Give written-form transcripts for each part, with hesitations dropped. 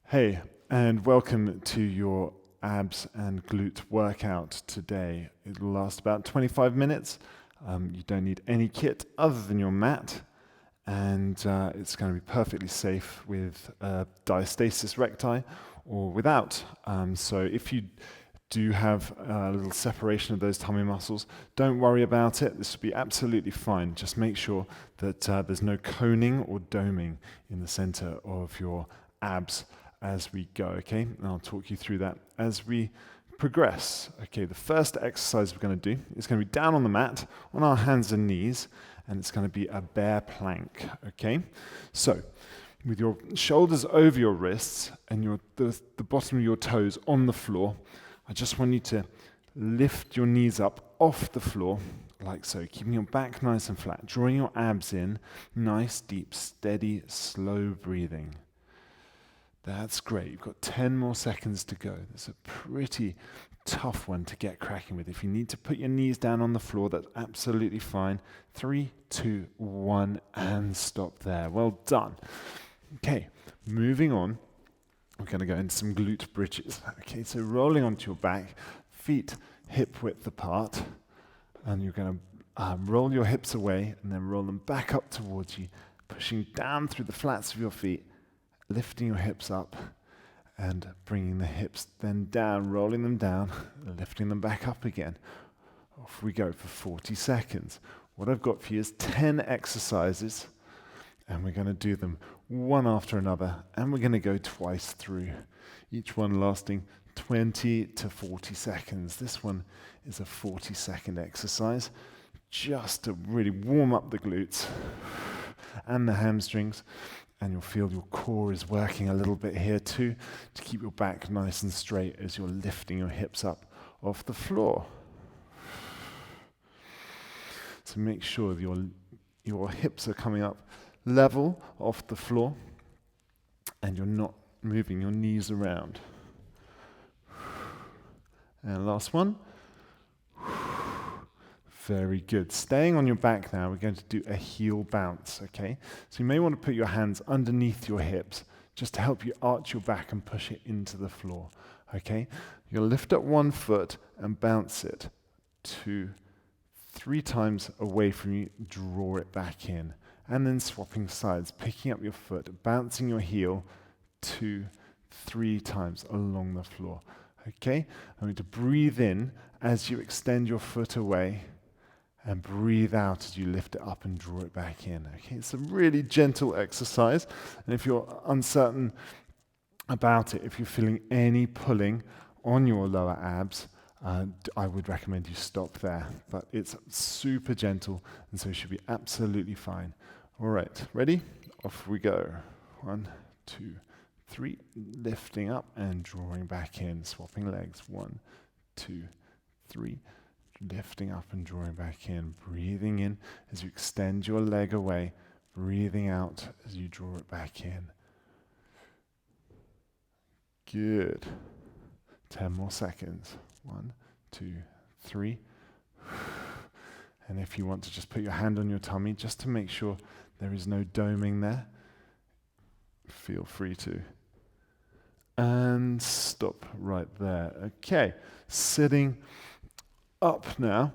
Hey, and welcome to your abs and glute workout today. It'll last about 25 minutes. You don't need any kit other than your mat, and it's going to be perfectly safe with diastasis recti or without. So if you do have a little separation of those tummy muscles, don't worry about it. This will be absolutely fine. Just make sure that there's no coning or doming in the center of your abs as we go, okay? And I'll talk you through that as we progress. Okay, the first exercise we're going to do is going to be down on the mat, on our hands and knees, and it's going to be a bear plank, okay? So, with your shoulders over your wrists and the bottom of your toes on the floor, I just want you to lift your knees up off the floor, like so, keeping your back nice and flat, drawing your abs in, nice, deep, steady, slow breathing. That's great. You've got 10 more seconds to go. That's a pretty tough one to get cracking with. If you need to put your knees down on the floor, that's absolutely fine. 3, 2, 1, and stop there. Well done. Okay, moving on. We're going to go into some glute bridges. Okay, so rolling onto your back, feet hip width apart, and you're going to roll your hips away and then roll them back up towards you, pushing down through the flats of your feet, lifting your hips up and bringing the hips then down, rolling them down, lifting them back up again. Off we go for 40 seconds. What I've got for you is 10 exercises, and we're going to do them one after another, and we're going to go twice through, each one lasting 20 to 40 seconds. This one is a 40-second exercise, just to really warm up the glutes and the hamstrings. And you'll feel your core is working a little bit here too, to keep your back nice and straight as you're lifting your hips up off the floor. So make sure that your hips are coming up level off the floor and you're not moving your knees around. And last one. Very good. Staying on your back now, we're going to do a heel bounce, okay? So you may want to put your hands underneath your hips just to help you arch your back and push it into the floor, okay? You'll lift up one foot and bounce it 2, 3 times away from you, draw it back in. And then swapping sides, picking up your foot, bouncing your heel 2, 3 times along the floor, okay? I'm going to breathe in as you extend your foot away, and breathe out as you lift it up and draw it back in. Okay, it's a really gentle exercise. And if you're uncertain about it, if you're feeling any pulling on your lower abs, I would recommend you stop there. But it's super gentle, and so it should be absolutely fine. All right, ready? Off we go. 1, 2, 3. Lifting up and drawing back in. Swapping legs. 1, 2, 3. Lifting up and drawing back in, breathing in as you extend your leg away, breathing out as you draw it back in. Good. 10 more seconds. 1, 2, 3. And if you want to just put your hand on your tummy just to make sure there is no doming there, feel free to. And stop right there. Okay, sitting up now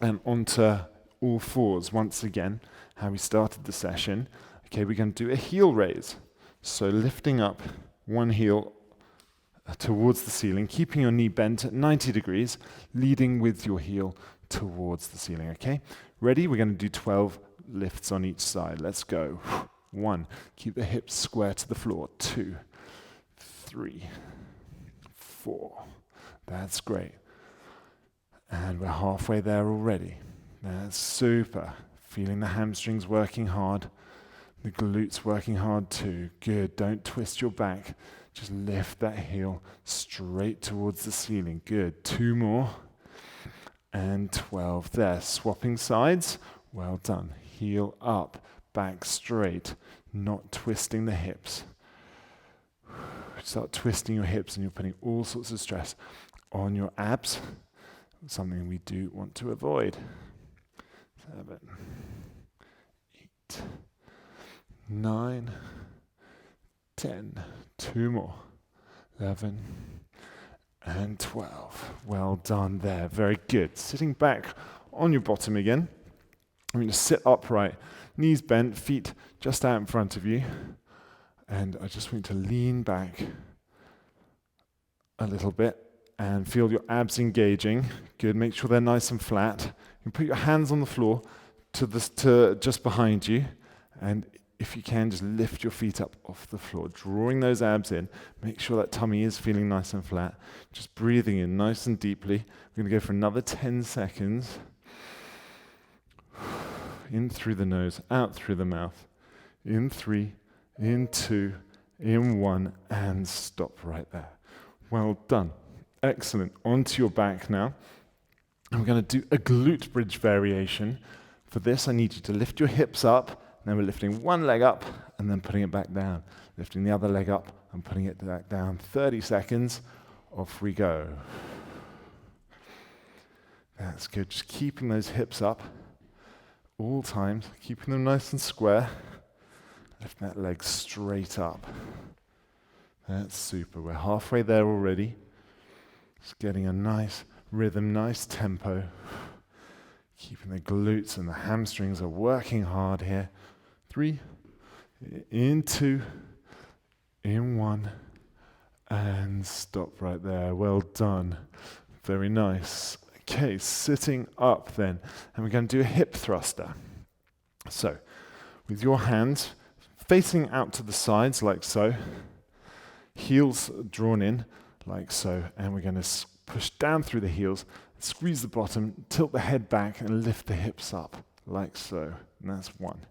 and onto all fours once again, how we started the session. Okay, we're going to do a heel raise. So lifting up one heel towards the ceiling, keeping your knee bent at 90 degrees, leading with your heel towards the ceiling, okay? Ready? We're going to do 12 lifts on each side. Let's go. 1, keep the hips square to the floor. 2, 3, 4. That's great. And we're halfway there already. That's super. Feeling the hamstrings working hard. The glutes working hard too. Good. Don't twist your back. Just lift that heel straight towards the ceiling. Good. 2 more. And 12 there. Swapping sides. Well done. Heel up. Back straight. Not twisting the hips. Start twisting your hips and you're putting all sorts of stress on your abs. Something we do want to avoid. 7, 8, 9, 10, 2 more, 11, and 12. Well done there, very good. Sitting back on your bottom again. I'm going to sit upright, knees bent, feet just out in front of you. And I just want you to lean back a little bit and feel your abs engaging. Good, make sure they're nice and flat. You can put your hands on the floor to just behind you. And if you can, just lift your feet up off the floor, drawing those abs in. Make sure that tummy is feeling nice and flat. Just breathing in nice and deeply. We're going to go for another 10 seconds. In through the nose, out through the mouth. In 3, in 2, in 1, and stop right there. Well done. Excellent. Onto your back now. And we're going to do a glute bridge variation. For this, I need you to lift your hips up. Then we're lifting one leg up and then putting it back down. Lifting the other leg up and putting it back down. 30 seconds. Off we go. That's good. Just keeping those hips up all times. Keeping them nice and square. Lift that leg straight up. That's super. We're halfway there already. Just getting a nice rhythm, nice tempo. Keeping the glutes and the hamstrings are working hard here. 3, in 2, in 1, and stop right there. Well done. Very nice. Okay, sitting up then. And we're going to do a hip thruster. So, with your hands facing out to the sides like so, heels drawn in like so, and we're going to push down through the heels, squeeze the bottom, tilt the head back, and lift the hips up like so. And that's 1.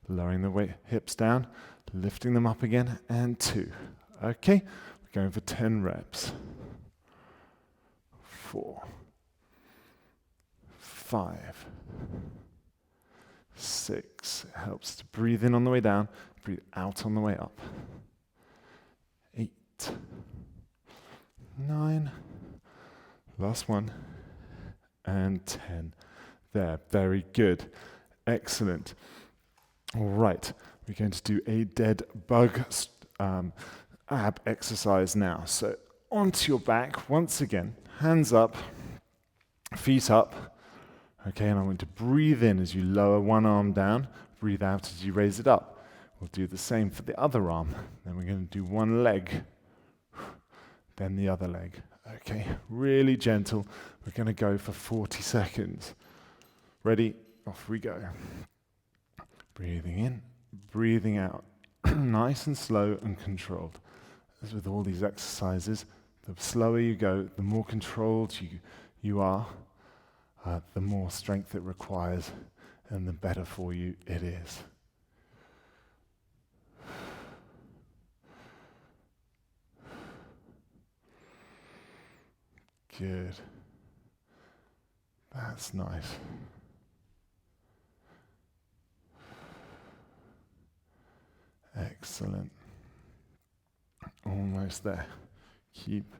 Lowering the weight, hips down, lifting them up again, and 2. Okay, we're going for 10 reps. 4, 5, 6. It helps to breathe in on the way down, breathe out on the way up. 8, 9, last one, and 10. There, very good. Excellent. All right, we're going to do a dead bug ab exercise now. So onto your back, once again, hands up, feet up. Okay, and I want to breathe in as you lower one arm down, breathe out as you raise it up. We'll do the same for the other arm. Then we're going to do one leg, then the other leg. Okay, really gentle. We're going to go for 40 seconds. Ready? Off we go. Breathing in, breathing out. Nice and slow and controlled. As with all these exercises, the slower you go, the more controlled you are, the more strength it requires, and the better for you it is. Good. That's nice. Excellent. Almost there. Keep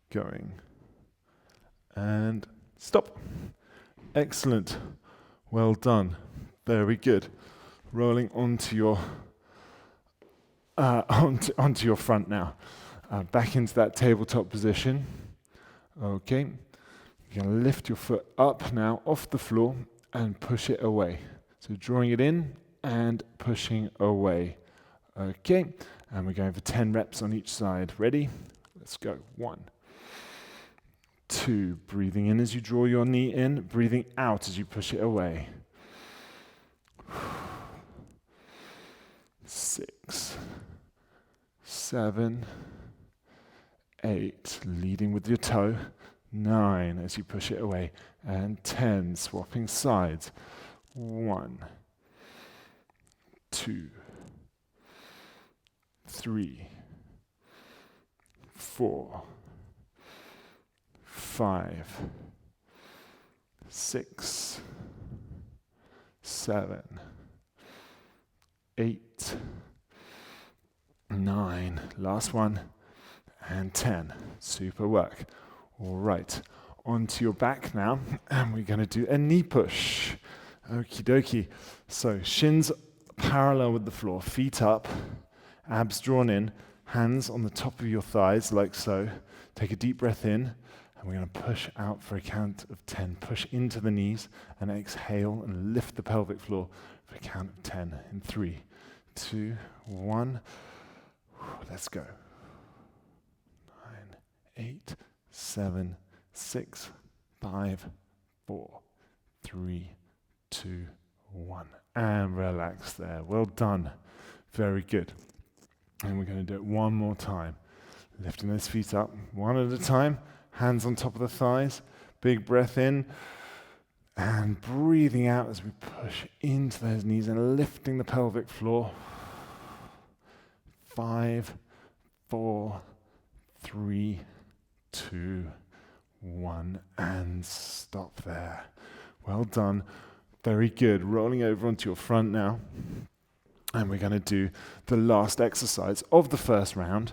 going. And stop. Excellent. Well done. Very good. Rolling onto your onto your front now. Back into that tabletop position. Okay. You're going to lift your foot up now off the floor and push it away. So drawing it in and pushing away. Okay, and we're going for 10 reps on each side. Ready? Let's go. 1, 2, breathing in as you draw your knee in, breathing out as you push it away. 6, 7, 8, leading with your toe. 9 as you push it away, and 10, swapping sides. 1, 2, 3, 4, 5, 6, 7, 8, 9. Last one, and 10. Super work. All right, onto your back now, and we're going to do a knee push. Okie dokie. So shins parallel with the floor, feet up, Abs drawn in, hands on the top of your thighs like so. Take a deep breath in, and we're going to push out for a count of 10. Push into the knees and exhale and lift the pelvic floor for a count of 10. In 3, 2, 1. Let's go. 9, 8, 7, 6, 5, 4, 3, 2, 1. And relax there. Well done. Very good. And we're going to do it one more time. Lifting those feet up, one at a time. Hands on top of the thighs. Big breath in. And breathing out as we push into those knees and lifting the pelvic floor. 5, 4, 3, 2, 1. And stop there. Well done. Very good. Rolling over onto your front now. And we're going to do the last exercise of the first round.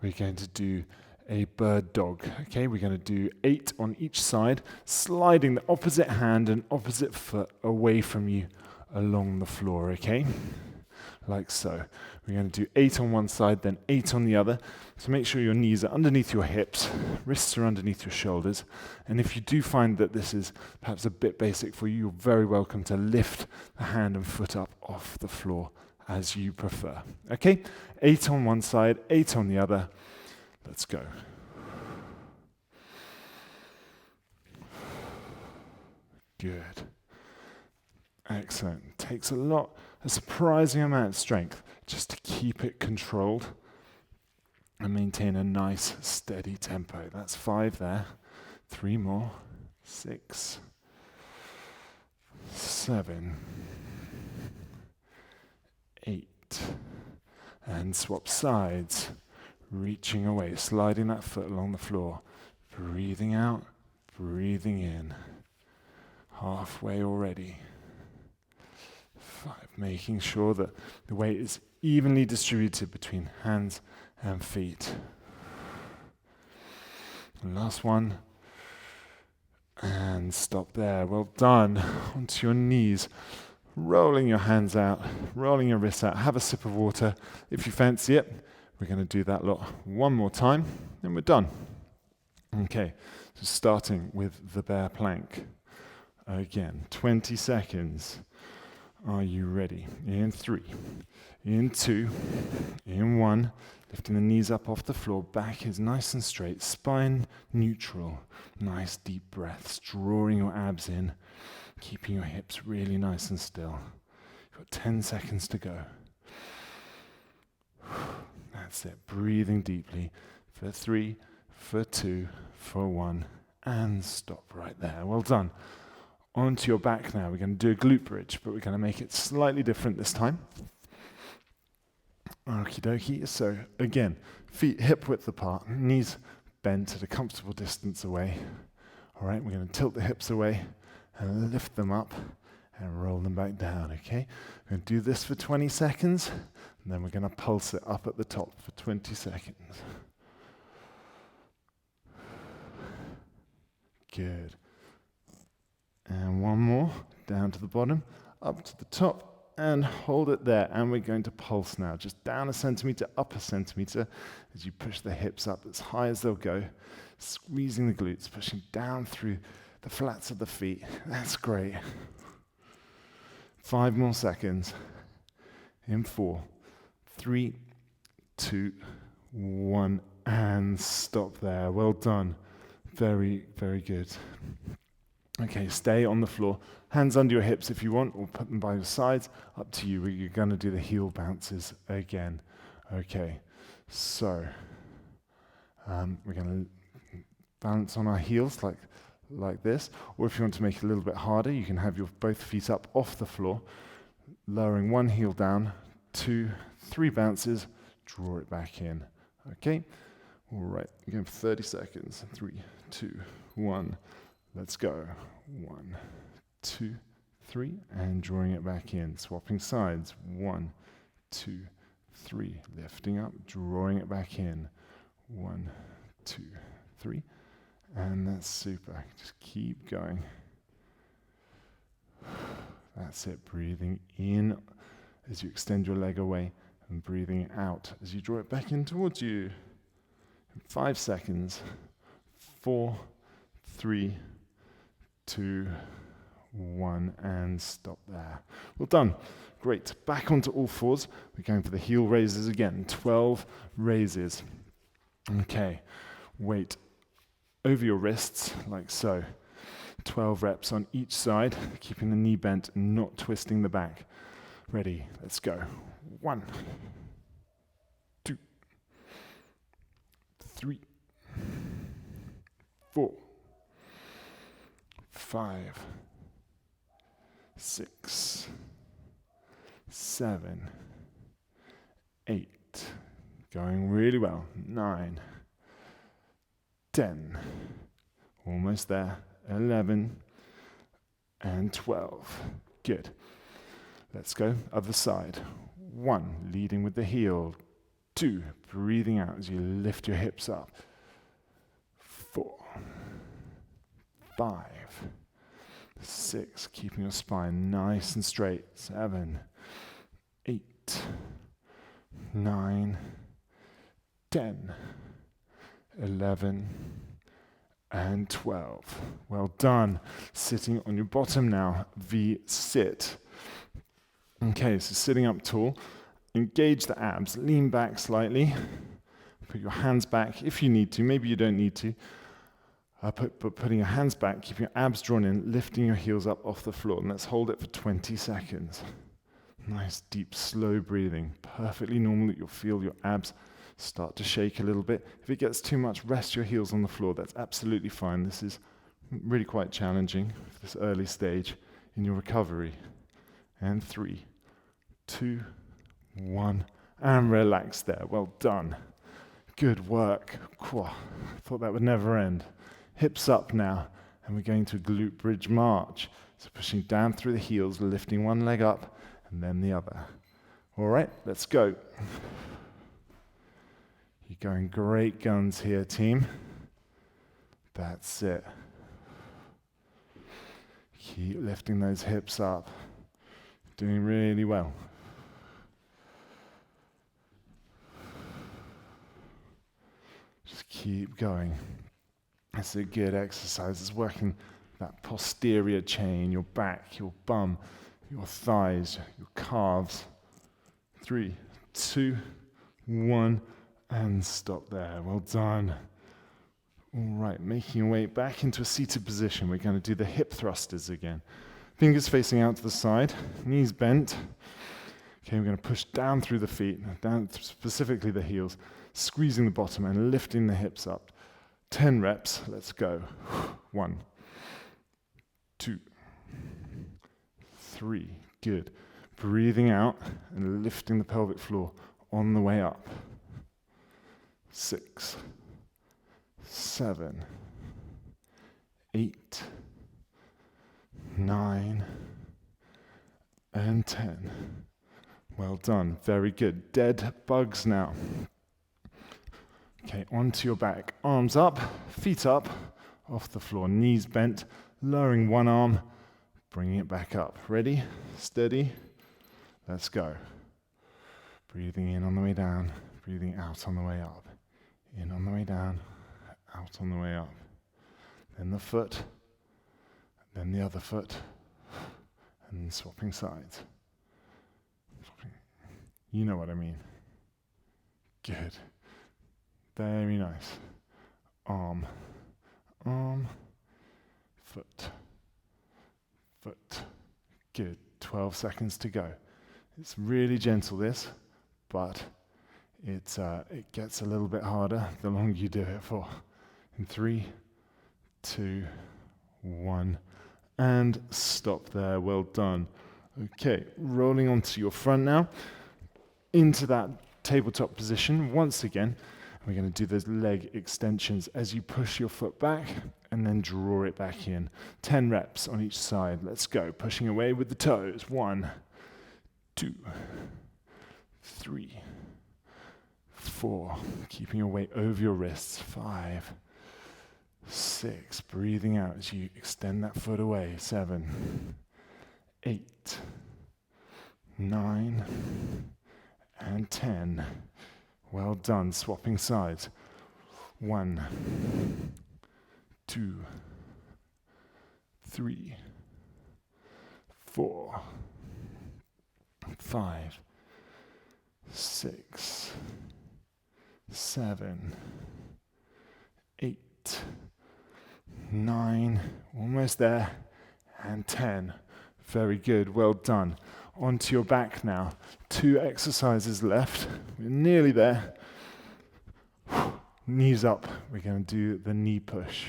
We're going to do a bird dog. Okay, we're going to do 8 on each side, sliding the opposite hand and opposite foot away from you along the floor, okay? Like so. We're going to do 8 on one side, then 8 on the other. So make sure your knees are underneath your hips, wrists are underneath your shoulders. And if you do find that this is perhaps a bit basic for you, you're very welcome to lift the hand and foot up off the floor as you prefer. Okay? 8 on one side, 8 on the other. Let's go. Good. Excellent. Takes a surprising amount of strength just to keep it controlled and maintain a nice, steady tempo. That's 5 there. 3 more. 6, 7, 8. And swap sides. Reaching away, sliding that foot along the floor. Breathing out, breathing in. Halfway already. 5, making sure that the weight is evenly distributed between hands and feet. And last one. And stop there. Well done. Onto your knees. Rolling your hands out, rolling your wrists out. Have a sip of water if you fancy it. We're going to do that lot one more time, and we're done. Okay, so starting with the bear plank. Again, 20 seconds. Are you ready? In 3, in 2, in 1. Lifting the knees up off the floor. Back is nice and straight. Spine neutral. Nice deep breaths. Drawing your abs in. Keeping your hips really nice and still. You've got 10 seconds to go. That's it. Breathing deeply for 3, for 2, for 1. And stop right there. Well done. Onto your back now. We're going to do a glute bridge, but we're going to make it slightly different this time. Okie dokie. So again, feet hip width apart, knees bent at a comfortable distance away. All right, we're going to tilt the hips away and lift them up and roll them back down, okay? We're going to do this for 20 seconds, and then we're going to pulse it up at the top for 20 seconds. Good. And one more, down to the bottom, up to the top, and hold it there. And we're going to pulse now, just down a centimeter, up a centimeter, as you push the hips up as high as they'll go, squeezing the glutes, pushing down through the flats of the feet. That's great. 5 more seconds. In 4, 3, 2, 1, and stop there. Well done. Very, very good. Okay, stay on the floor. Hands under your hips if you want, or put them by your sides. Up to you. You're going to do the heel bounces again. Okay, so we're going to balance on our heels like this. Or if you want to make it a little bit harder, you can have your both feet up off the floor, lowering one heel down, 2, 3 bounces, draw it back in. Okay? All right, again for 30 seconds. 3, 2, 1. Let's go. 1, 2, 3, and drawing it back in. Swapping sides. 1, 2, 3. Lifting up, drawing it back in. 1, 2, 3. And that's super. Just keep going. That's it. Breathing in as you extend your leg away And breathing out as you draw it back in towards you. 5 seconds. 4, 3, 2, 1, and stop there. Well done. Great. Back onto all fours. We're going for the heel raises again. 12 raises. Okay. Weight over your wrists, like so. 12 reps on each side, keeping the knee bent and not twisting the back. Ready? Let's go. 1, 2, 3, 4, 5, 6, 7, 8. Going really well. 9, 10. Almost there. 11 and 12. Good. Let's go. Other side. 1, leading with the heel. 2, breathing out as you lift your hips up. 4, 5, 6, keeping your spine nice and straight. 7, 8, 9, 10, 11, and 12. Well done. Sitting on your bottom now. V sit. Okay, so sitting up tall. Engage the abs. Lean back slightly. Put your hands back if you need to. Maybe you don't need to. But putting your hands back, keeping your abs drawn in, lifting your heels up off the floor. And let's hold it for 20 seconds. Nice, deep, slow breathing. Perfectly normal that you'll feel your abs start to shake a little bit. If it gets too much, rest your heels on the floor. That's absolutely fine. This is really quite challenging for this early stage in your recovery. And 3, 2, 1, and relax there. Well done. Good work. I thought that would never end. Hips up now, and we're going to a glute bridge march. So pushing down through the heels, lifting one leg up, and then the other. All right, let's go. You're going great guns here, team. That's it. Keep lifting those hips up. Doing really well. Just keep going. It's a good exercise. It's working that posterior chain, your back, your bum, your thighs, your calves. 3, 2, 1, and stop there. Well done. All right, making your way back into a seated position. We're going to do the hip thrusters again. Fingers facing out to the side, knees bent. Okay, we're going to push down through the feet, down specifically the heels, squeezing the bottom and lifting the hips up. 10 reps, let's go. 1, 2, 3, good. Breathing out and lifting the pelvic floor on the way up. 6, 7, 8, 9, and 10. Well done, very good. Dead bugs now. Okay, onto your back. Arms up, feet up, off the floor, knees bent, lowering one arm, bringing it back up. Ready? Steady? Let's go. Breathing in on the way down, breathing out on the way up. In on the way down, out on the way up. Then the foot, then the other foot, and swapping sides. You know what I mean. Good. Very nice. Arm, arm, foot, foot. Good. 12 seconds to go. It's really gentle, this, but it gets a little bit harder the longer you do it for. In 3, 2, 1, and stop there. Well done. Okay, rolling onto your front now, into that tabletop position once again. We're going to do those leg extensions as you push your foot back and then draw it back in. 10 reps on each side. Let's go. Pushing away with the toes. 1, 2, 3, 4. Keeping your weight over your wrists. 5, 6. Breathing out as you extend that foot away. 7, 8, 9, and 10. Well done. Swapping sides. 1, 2, 3, 4, 5, 6, 7, 8, 9, almost there, and 10. Very good, well done. Onto your back now. 2 exercises left. We're nearly there. Knees up. We're going to do the knee push.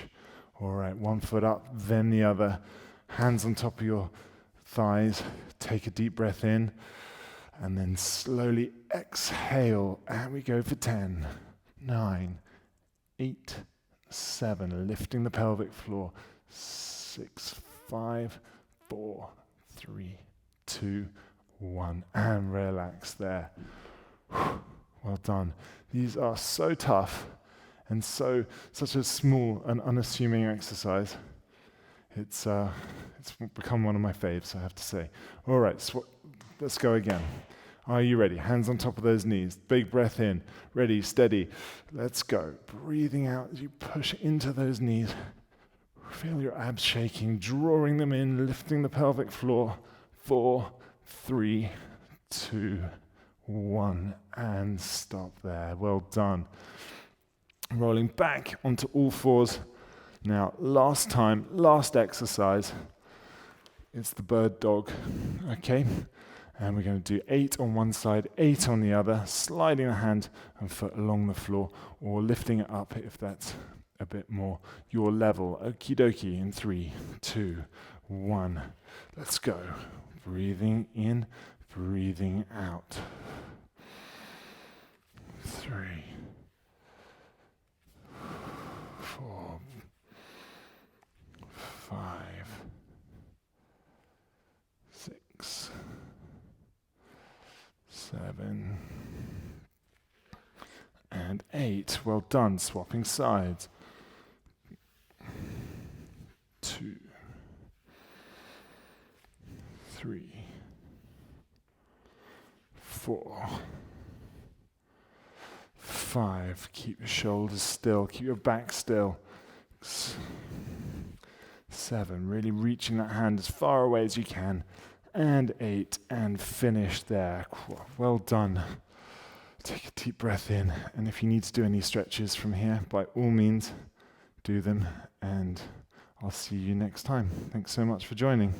All right, 1 foot up, then the other. Hands on top of your thighs. Take a deep breath in. And then slowly exhale. And we go for 10, 9, 8, 7. Lifting the pelvic floor. 6, 5, 4, 3, 2, 1. And relax there. Well done. These are so tough and such a small and unassuming exercise. It's become one of my faves, I have to say. All right, let's go again. Are you ready? Hands on top of those knees. Big breath in. Ready, steady. Let's go. Breathing out as you push into those knees. Feel your abs shaking, drawing them in, lifting the pelvic floor. 4, 3, 2, 1, and stop there. Well done. Rolling back onto all fours. Now, last exercise. It's the bird dog, okay? And we're going to do 8 on one side, 8 on the other, sliding the hand and foot along the floor, or lifting it up if that's a bit more your level. Okie dokie, in 3, 2, 1. Let's go. Breathing in, breathing out. 3, 4, 5, 6, 7, and 8. Well done. Swapping sides. 2, 3, 4, 5. Keep your shoulders still. Keep your back still. 7. Really reaching that hand as far away as you can. And 8. And finish there. Well done. Take a deep breath in. And if you need to do any stretches from here, by all means, do them. And I'll see you next time. Thanks so much for joining.